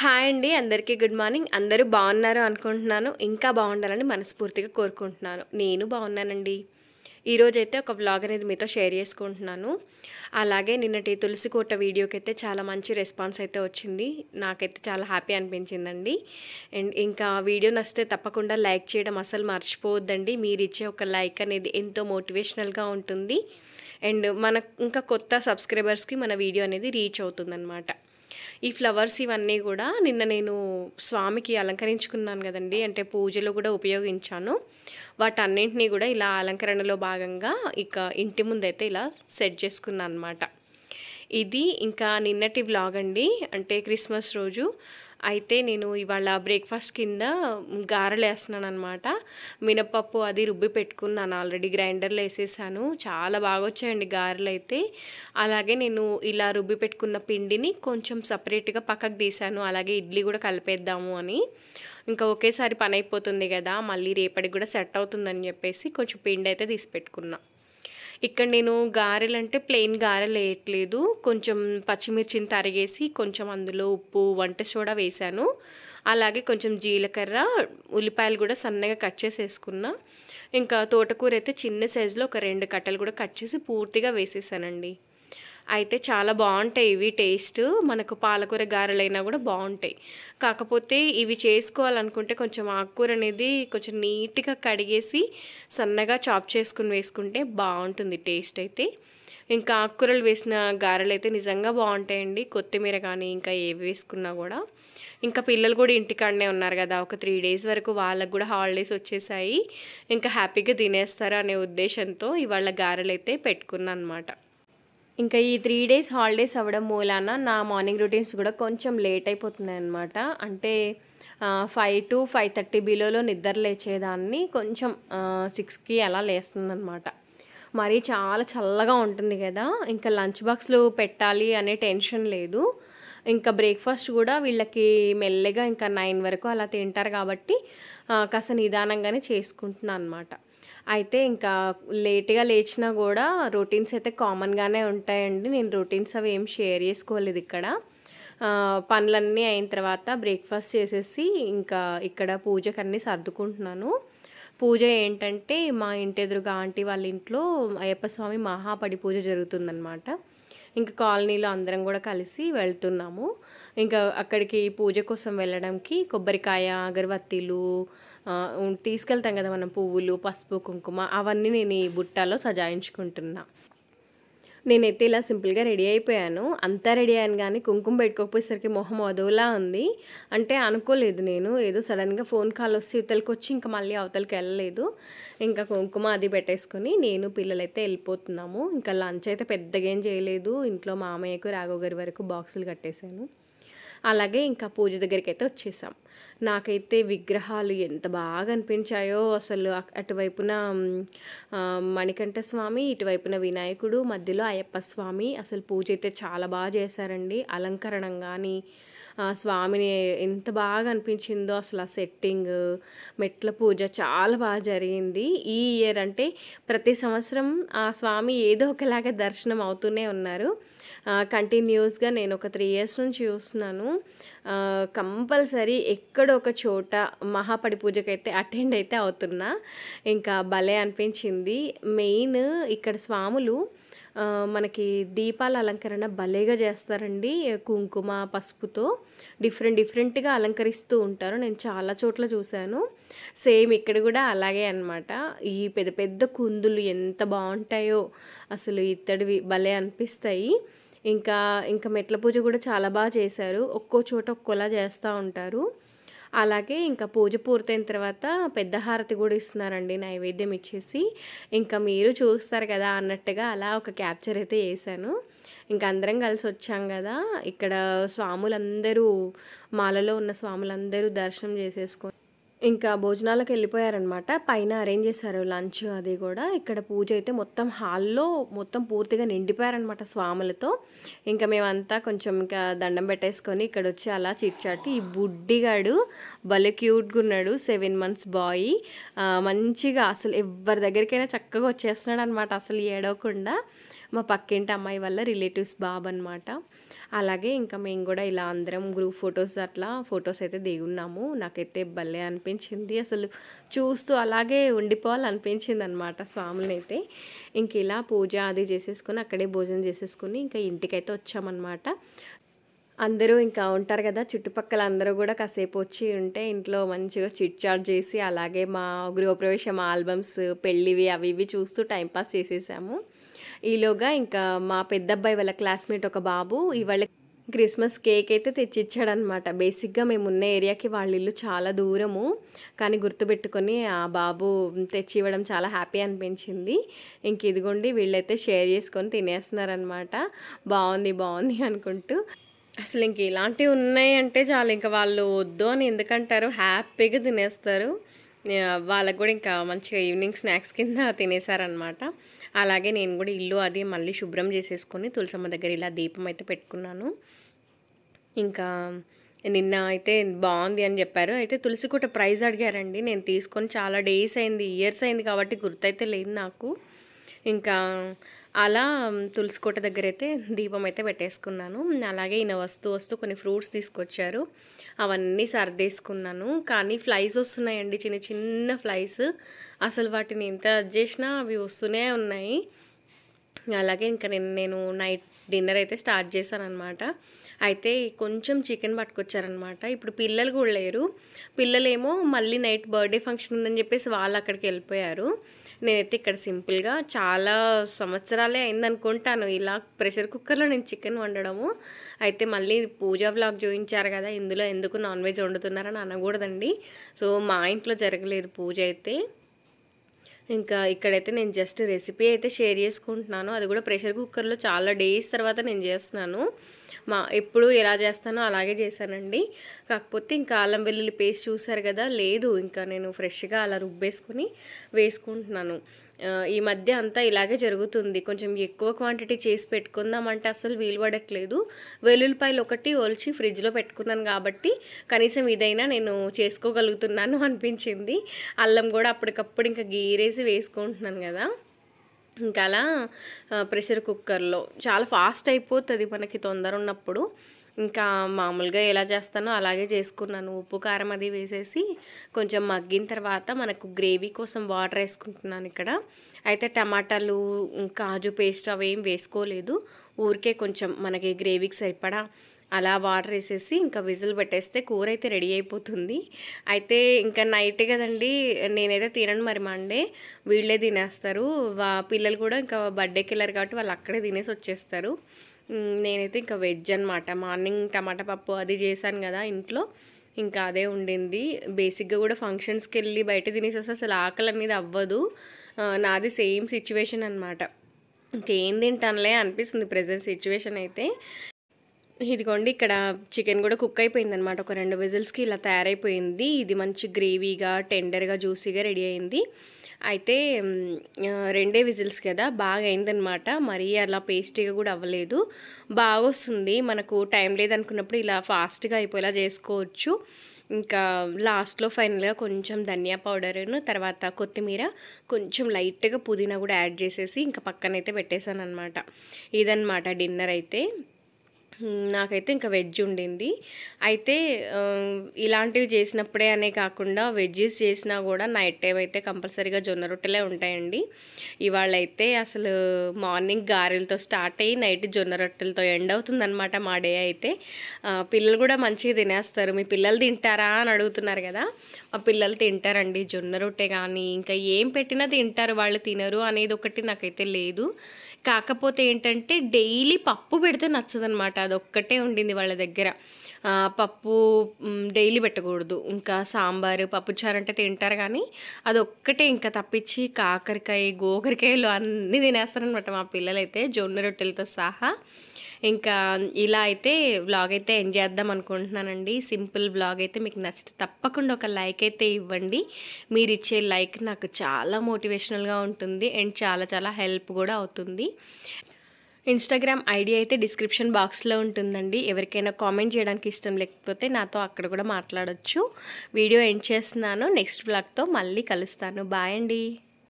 Hi అండి. అందరికీ good morning. అందరూ బాగున్నారు అనుకుంటున్నాను. ఇంకా బాగుండాలని మనస్ఫూర్తిగా కోరుకుంటున్నాను. నేను బాగున్నానండి. ఈరోజైతే ఒక వ్లాగ్ అనేది మీతో షేర్ చేసుకుంటున్నాను. అలాగే నిన్నటి తులసి కోట వీడియోకైతే చాలా మంచి రెస్పాన్స్ అయితే వచ్చింది. నాకైతే చాలా హ్యాపీ అనిపించిందండి. అండ్ ఇంకా వీడియో నచ్చితే తప్పకుండా లైక్ చేయడం అసలు మర్చిపోవద్దండి. మీరు ఇచ్చే ఒక లైక్ అనేది ఎంతో మోటివేషనల్గా ఉంటుంది. అండ్ ఇంకా కొత్త సబ్స్క్రైబర్స్కి మన వీడియో అనేది రీచ్ అవుతుందన్నమాట. ఈ ఫ్లవర్స్ ఇవన్నీ కూడా నిన్న నేను స్వామికి అలంకరించుకున్నాను కదండి, అంటే పూజలో కూడా ఉపయోగించాను. వాటన్నింటినీ కూడా ఇలా అలంకరణలో భాగంగా ఇక ఇంటి ముందైతే ఇలా సెట్ చేసుకున్నాను అనమాట. ఇది ఇంకా నిన్నటి వ్లాగ్ అండి, అంటే క్రిస్మస్ రోజు. అయితే నేను ఇవాళ బ్రేక్ఫాస్ట్ కింద గారెలు వేస్తున్నాను అనమాట. మినపప్పు అది రుబ్బి పెట్టుకున్నాను, ఆల్రెడీ గ్రైండర్లో వేసేసాను. చాలా బాగా వచ్చాయండి గారెలు అయితే. అలాగే నేను ఇలా రుబ్బి పెట్టుకున్న పిండిని కొంచెం సపరేట్గా పక్కకు తీసాను. అలాగే ఇడ్లీ కూడా కలిపేద్దాము అని. ఇంకా ఒకేసారి పని అయిపోతుంది కదా, మళ్ళీ రేపటికి కూడా సెట్ అవుతుందని చెప్పేసి కొంచెం పిండి అయితే తీసి పెట్టుకున్నా. ఇక్కడ నేను గారెలు అంటే ప్లెయిన్ గారెలు వేయట్లేదు, కొంచెం పచ్చిమిర్చిని తరిగేసి కొంచెం అందులో ఉప్పు, వంట సోడా వేసాను. అలాగే కొంచెం జీలకర్ర, ఉల్లిపాయలు కూడా సన్నగా కట్ చేసి వేసుకున్నా. ఇంకా తోటకూర అయితే చిన్న సైజులో ఒక 2 కట్టలు కూడా కట్ చేసి పూర్తిగా వేసేసానండి. అయితే చాలా బాగుంటాయి ఇవి, టేస్ట్ మనకు పాలకూర గారెలైనా కూడా బాగుంటాయి. కాకపోతే ఇవి చేసుకోవాలనుకుంటే కొంచెం ఆకుకూర అనేది కొంచెం నీట్గా కడిగేసి సన్నగా చాప్ చేసుకుని వేసుకుంటే బాగుంటుంది టేస్ట్ అయితే. ఇంకా ఆకుకూరలు వేసిన గారెలు అయితే నిజంగా బాగుంటాయండి, కొత్తిమీర కానీ ఇంకా ఏవి వేసుకున్నా కూడా. ఇంకా పిల్లలు కూడా ఇంటికాడనే ఉన్నారు కదా, ఒక 3 డేస్ వరకు వాళ్ళకు కూడా హాలిడేస్ వచ్చేసాయి. ఇంకా హ్యాపీగా తినేస్తారు అనే ఉద్దేశంతో ఇవాళ గారెలు అయితే పెట్టుకున్నాను అనమాట. ఇంకా ఈ 3 డేస్ హాలిడేస్ అవ్వడం మూలాన నా మార్నింగ్ రొటీన్స్ కూడా కొంచెం లేట్ అయిపోతున్నాయి అనమాట. అంటే 5 to 5:30 బిలోలో నిద్ర లేచేదాన్ని, కొంచెం 6కి అలా లేస్తుందనమాట. మరి చాలా చల్లగా ఉంటుంది కదా, ఇంకా లంచ్ బాక్స్లు పెట్టాలి అనే టెన్షన్ లేదు. ఇంకా బ్రేక్ఫాస్ట్ కూడా వీళ్ళకి మెల్లగా ఇంకా 9 వరకు అలా తింటారు కాబట్టి కాస్త నిదానంగానే చేసుకుంటున్నాను అనమాట. అయితే ఇంకా లేట్గా లేచినా కూడా రొటీన్స్ అయితే కామన్గానే ఉంటాయండి. నేను రొటీన్స్ అవి ఏం షేర్ చేసుకోలేదు ఇక్కడ. పనులన్నీ అయిన తర్వాత బ్రేక్ఫాస్ట్ చేసేసి ఇంకా ఇక్కడ పూజకన్నీ సర్దుకుంటున్నాను. పూజ ఏంటంటే మా ఇంటి ఎదురుగా ఆంటీ వాళ్ళ ఇంట్లో అయ్యప్ప స్వామి మహాపడి పూజ జరుగుతుందన్నమాట. ఇంకా కాలనీలో అందరం కూడా కలిసి వెళ్తున్నాము. ఇంకా అక్కడికి పూజ కోసం వెళ్ళడానికి కొబ్బరికాయ, అగరబత్తీలు తీసుకెళ్తాం కదా మనం, పువ్వులు, పసుపు, కుంకుమ అవన్నీ నేను ఈ బుట్టలో సజాయించుకుంటున్నా. నేనైతే ఇలా సింపుల్గా రెడీ అయిపోయాను. అంతా రెడీ అయ్యాను కానీ కుంకుమ పెట్టుకోకపోయేసరికి మొహం అదోలా ఉంది. అంటే అనుకోలేదు నేను, ఏదో సడన్గా ఫోన్ కాల్ వస్తే ఇవతలకి వచ్చి ఇంకా మళ్ళీ అవతలకి వెళ్ళలేదు. ఇంకా కుంకుమ అది పెట్టేసుకొని నేను పిల్లలైతే వెళ్ళిపోతున్నాము. ఇంకా లంచ్ అయితే పెద్దగా ఏం చేయలేదు, ఇంట్లో మామయ్యకు రాఘవ్ గారి వరకు బాక్సులు కట్టేశాను. అలాగే ఇంకా పూజ దగ్గరికి అయితే వచ్చేసాం. నాకైతే విగ్రహాలు ఎంత బాగా అనిపించాయో అసలు. అటువైపున మణికంఠ స్వామి, ఇటువైపున వినాయకుడు, మధ్యలో అయ్యప్ప స్వామి. అసలు పూజ అయితే చాలా బాగా చేశారండి. అలంకరణం కానీ స్వామిని ఎంత బాగా అనిపించిందో అసలు. ఆ సెట్టింగ్, మెట్ల పూజ చాలా బాగా జరిగింది. ఈ ఇయర్ అంటే ప్రతి సంవత్సరం ఆ స్వామి ఏదో ఒకలాగా దర్శనం అవుతూనే ఉన్నారు. కంటిన్యూస్గా నేను ఒక 3 ఇయర్స్ నుంచి చూస్తున్నాను. కంపల్సరీ ఎక్కడో ఒక చోట మహాపడి పూజకైతే అటెండ్ అయితే అవుతున్నా. ఇంకా భలే అనిపించింది. మెయిన్ ఇక్కడ స్వాములు మనకి దీపాల అలంకరణ భలేగా చేస్తారండి. కుంకుమ, పసుపుతో డిఫరెంట్గా అలంకరిస్తూ ఉంటారు. నేను చాలా చోట్ల చూశాను. సేమ్ ఇక్కడ కూడా అలాగే అనమాట. ఈ పెద్ద పెద్ద కుందులు ఎంత బాగుంటాయో అసలు, ఇత్తడివి భలే అనిపిస్తాయి. ఇంకా మెట్ల పూజ కూడా చాలా బాగా చేశారు. ఒక్కో చోట ఒక్కోలా చేస్తూ ఉంటారు. అలాగే ఇంకా పూజ పూర్తయిన తర్వాత పెద్ద హారతి కూడా ఇస్తున్నారండి, నైవేద్యం ఇచ్చేసి. ఇంకా మీరు చూస్తారు కదా అన్నట్టుగా అలా ఒక క్యాప్చర్ అయితే చేశాను. ఇంకా అందరం కలిసి వచ్చాం కదా, ఇక్కడ స్వాములందరూ, మాలలో ఉన్న స్వాములందరూ దర్శనం చేసేసుకొని ఇంకా భోజనాలకు వెళ్ళిపోయారనమాట. పైన అరేంజ్ చేశారు లంచ్ అది కూడా. ఇక్కడ పూజ అయితే మొత్తం హాల్లో మొత్తం పూర్తిగా నిండిపోయారనమాట స్వాములతో. ఇంకా మేమంతా కొంచెం ఇంకా దండం పెట్టేసుకొని ఇక్కడ వచ్చి అలా చిట్చాటి. ఈ బుడ్డిగాడు భలే క్యూట్గా ఉన్నాడు, 7 months బాయ్. మంచిగా అసలు ఎవరి దగ్గరికైనా చక్కగా వచ్చేస్తున్నాడు అనమాట, అసలు ఏడవకుండా. మా పక్కింటి అమ్మాయి వాళ్ళ రిలేటివ్స్ బాబు అనమాట. అలాగే ఇంకా మేము కూడా ఇలా అందరం గ్రూప్ ఫొటోస్ అట్లా ఫొటోస్ అయితే దిగున్నాము. నాకైతే భలే అనిపించింది. అసలు చూస్తూ అలాగే ఉండిపోవాలనిపించింది అనమాట స్వాములనైతే. ఇంక ఇలా పూజ అది చేసేసుకొని అక్కడే భోజనం చేసేసుకొని ఇంకా ఇంటికైతే వచ్చామన్నమాట. అందరూ ఇంకా ఉంటారు కదా చుట్టుపక్కల, అందరూ కూడా కాసేపు వచ్చి ఉంటే ఇంట్లో మంచిగా చిట్ చాట్ చేసి అలాగే మా గృహప్రవేశం ఆల్బమ్స్ పెళ్ళివి అవి ఇవి చూస్తూ టైంపాస్ చేసేసాము. ఈలోగా ఇంకా మా పెద్దబ్బాయి వాళ్ళ క్లాస్మేట్ ఒక బాబు ఇవాళ క్రిస్మస్ కేక్ అయితే తెచ్చిచ్చాడనమాట. బేసిక్గా మేము ఉన్న ఏరియాకి వాళ్ళ ఇల్లు చాలా దూరము, కానీ గుర్తుపెట్టుకొని ఆ బాబు తెచ్చి ఇవ్వడం చాలా హ్యాపీ అనిపించింది. ఇంక ఇదిగోండి వీళ్ళైతే షేర్ చేసుకొని తినేస్తున్నారనమాట. బాగుంది బాగుంది అనుకుంటూ. అసలు ఇంక ఇలాంటివి ఉన్నాయంటే చాలు, ఇంకా వాళ్ళు వద్దు అని ఎందుకంటారు, హ్యాపీగా తినేస్తారు. వాళ్ళకు కూడా ఇంకా మంచిగా ఈవినింగ్ స్నాక్స్ కింద తినేసారనమాట. అలాగే నేను కూడా ఇల్లు అది మళ్ళీ శుభ్రం చేసేసుకొని తులసమ్మ దగ్గర ఇలా దీపం అయితే పెట్టుకున్నాను. ఇంకా నిన్న అయితే బాగుంది అని చెప్పారు. అయితే తులసికోట ప్రైజ్ అడిగారండి. నేను తీసుకొని చాలా డేస్ అయింది, ఇయర్స్ అయింది కాబట్టి గుర్తయితే లేదు నాకు. ఇంకా అలా తులసికోట దగ్గర అయితే దీపం అయితే పెట్టేసుకున్నాను. అలాగే ఈయన వస్తూ కొన్ని ఫ్రూట్స్ తీసుకొచ్చారు, అవన్నీ సర్దేసుకున్నాను. కానీ ఫ్లైస్ వస్తున్నాయండి, చిన్న చిన్న ఫ్లైస్. అసలు వాటిని ఎంత చేసినా అవి వస్తూనే ఉన్నాయి. అలాగే ఇంకా నేను నైట్ డిన్నర్ అయితే స్టార్ట్ చేశాను అనమాట. అయితే కొంచెం చికెన్ పట్టుకొచ్చారనమాట. ఇప్పుడు పిల్లలు కూడా లేరు. పిల్లలేమో మళ్ళీ నైట్ బర్త్డే ఫంక్షన్ ఉందని చెప్పేసి వాళ్ళు అక్కడికి వెళ్ళిపోయారు. నేనైతే ఇక్కడ సింపుల్గా చాలా సంవత్సరాలే అయిందనుకుంటాను ఇలా ప్రెషర్ కుక్కర్లో నేను చికెన్ వండడము. అయితే మళ్ళీ పూజా వ్లాగ్ చూపించారు కదా, ఇందులో ఎందుకు నాన్ వెజ్ వండుతున్నారని అనకూడదండి. సో మా ఇంట్లో జరగలేదు పూజ అయితే. ఇంకా ఇక్కడైతే నేను జస్ట్ రెసిపీ అయితే షేర్ చేసుకుంటున్నాను. అది కూడా ప్రెషర్ కుక్కర్లో చాలా డేస్ తర్వాత నేను చేస్తున్నాను. ఎప్పుడు ఎలా చేస్తానో అలాగే చేశానండి. కాకపోతే ఇంకా అల్లం వెల్లుల్లి పేస్ట్ చూసారు కదా, లేదు ఇంకా నేను ఫ్రెష్గా అలా రుబ్బేసుకొని వేసుకుంటున్నాను. ఈ మధ్య అంతా ఇలాగే జరుగుతుంది. కొంచెం ఎక్కువ క్వాంటిటీ చేసి పెట్టుకుందామంటే అసలు వీలు పడట్లేదు. వెల్లుల్లిపాయలు ఒకటి ఒలిచి ఫ్రిడ్జ్లో పెట్టుకున్నాను కాబట్టి కనీసం ఇదైనా నేను చేసుకోగలుగుతున్నాను అనిపించింది. అల్లం కూడా అప్పటికప్పుడు ఇంకా గీరేసి వేసుకుంటున్నాను కదా. ఇంకా అలా ప్రెషర్ కుక్కర్లో చాలా ఫాస్ట్ అయిపోతుంది మనకి తొందర ఉన్నప్పుడు. ఇంకా మామూలుగా ఎలా చేస్తానో అలాగే చేసుకున్నాను. ఉప్పు కారం అది వేసేసి కొంచెం మగ్గిన తర్వాత మనకు గ్రేవీ కోసం వాటర్ వేసుకుంటున్నాను ఇక్కడ. అయితే టమాటాలు కాజు పేస్ట్ అవి ఏం వేసుకోలేదు, ఊరికే కొంచెం మనకి గ్రేవీకి సరిపడా అలా వాటర్ వేసేసి ఇంకా విజిల్ పెట్టేస్తే కూర అయితే రెడీ అయిపోతుంది. అయితే ఇంకా నైట్ కదండి, నేనైతే తినను మరి మండే, వీళ్ళే తినేస్తారు. పిల్లలు కూడా ఇంకా బర్త్డేకి వెళ్ళారు కాబట్టి వాళ్ళు అక్కడే తినేసి వచ్చేస్తారు. నేనైతే ఇంకా వెజ్ అనమాట. మార్నింగ్ టమాటా పప్పు అది చేశాను కదా ఇంట్లో, ఇంకా అదే ఉండింది. బేసిక్గా కూడా ఫంక్షన్స్కి వెళ్ళి బయట తినేసి వస్తే అసలు ఆకలి అనేది అవ్వదు. నాది సేమ్ సిచ్యువేషన్ అనమాట. ఇంకేం తింటానులే అనిపిస్తుంది ప్రెజెంట్ సిచ్యువేషన్ అయితే. ఇదిగోండి ఇక్కడ చికెన్ కూడా కుక్ అయిపోయిందనమాట. ఒక 2 విజిల్స్కి ఇలా తయారైపోయింది. ఇది మంచి గ్రేవీగా టెండర్గా జ్యూసీగా రెడీ అయింది. అయితే 2 విజిల్స్ కదా, బాగా అయిందనమాట. మరీ అలా పేస్టీగా కూడా అవ్వలేదు, బాగా వస్తుంది. మనకు టైం లేదనుకున్నప్పుడు ఇలా ఫాస్ట్గా అయిపోయేలా చేసుకోవచ్చు. ఇంకా లాస్ట్లో ఫైనల్గా కొంచెం ధనియా పౌడర్ను తర్వాత కొత్తిమీర కొంచెం లైట్గా పుదీనా కూడా యాడ్ చేసేసి ఇంకా పక్కనైతే పెట్టేశాను అనమాట. ఇదన్నమాట డిన్నర్ అయితే. నాకైతే ఇంకా వెజ్ ఉండింది. అయితే ఇలాంటివి చేసినప్పుడే అనే కాకుండా వెజ్జెస్ చేసినా కూడా నైట్ టైం అయితే కంపల్సరీగా జొన్న రొట్టెలే ఉంటాయండి. ఇవాళ అయితే అసలు మార్నింగ్ గారెలతో స్టార్ట్ అయ్యి నైట్ జొన్న రొట్టెలతో ఎండ్ అవుతుందన్నమాట మా డే అయితే. పిల్లలు కూడా మంచిగా తినేస్తారు. మీ పిల్లలు తింటారా అని అడుగుతున్నారు కదా, మా పిల్లలు తింటారండి. జొన్న రొట్టె కానీ ఇంకా ఏం పెట్టినా తింటారు. వాళ్ళు తినరు అనేది ఒకటి నాకైతే లేదు. కాకపోతే ఏంటంటే డైలీ పప్పు పెడితే నచ్చదనమాట. అదొక్కటే ఉండింది వాళ్ళ దగ్గర. పప్పు డైలీ పెట్టకూడదు. ఇంకా సాంబారు పప్పుచారు అంటే తింటారు, కానీ అదొక్కటే ఇంకా తప్పించి కాకరకాయ గోకరకాయలు అన్నీ తినేస్తారనమాట మా పిల్లలైతే జొన్న రొట్టెలతో సహా. ఇంకా ఇలా అయితే వ్లాగ్ అయితే ఎండ్ చేద్దాం అనుకుంటున్నానండి. సింపుల్ వ్లాగ్ అయితే మీకు నచ్చితే తప్పకుండా ఒక లైక్ అయితే ఇవ్వండి. మీరు ఇచ్చే లైక్ నాకు చాలా మోటివేషనల్గా ఉంటుంది అండ్ చాలా చాలా హెల్ప్ కూడా అవుతుంది. ఇన్స్టాగ్రామ్ ఐడి అయితే డిస్క్రిప్షన్ బాక్స్లో ఉంటుందండి. ఎవరికైనా కామెంట్ చేయడానికి ఇష్టం లేకపోతే నాతో అక్కడ కూడా మాట్లాడొచ్చు. వీడియో ఎండ్ చేస్తున్నాను. నెక్స్ట్ వ్లాగ్తో మళ్ళీ కలుస్తాను. బాయ్ అండి.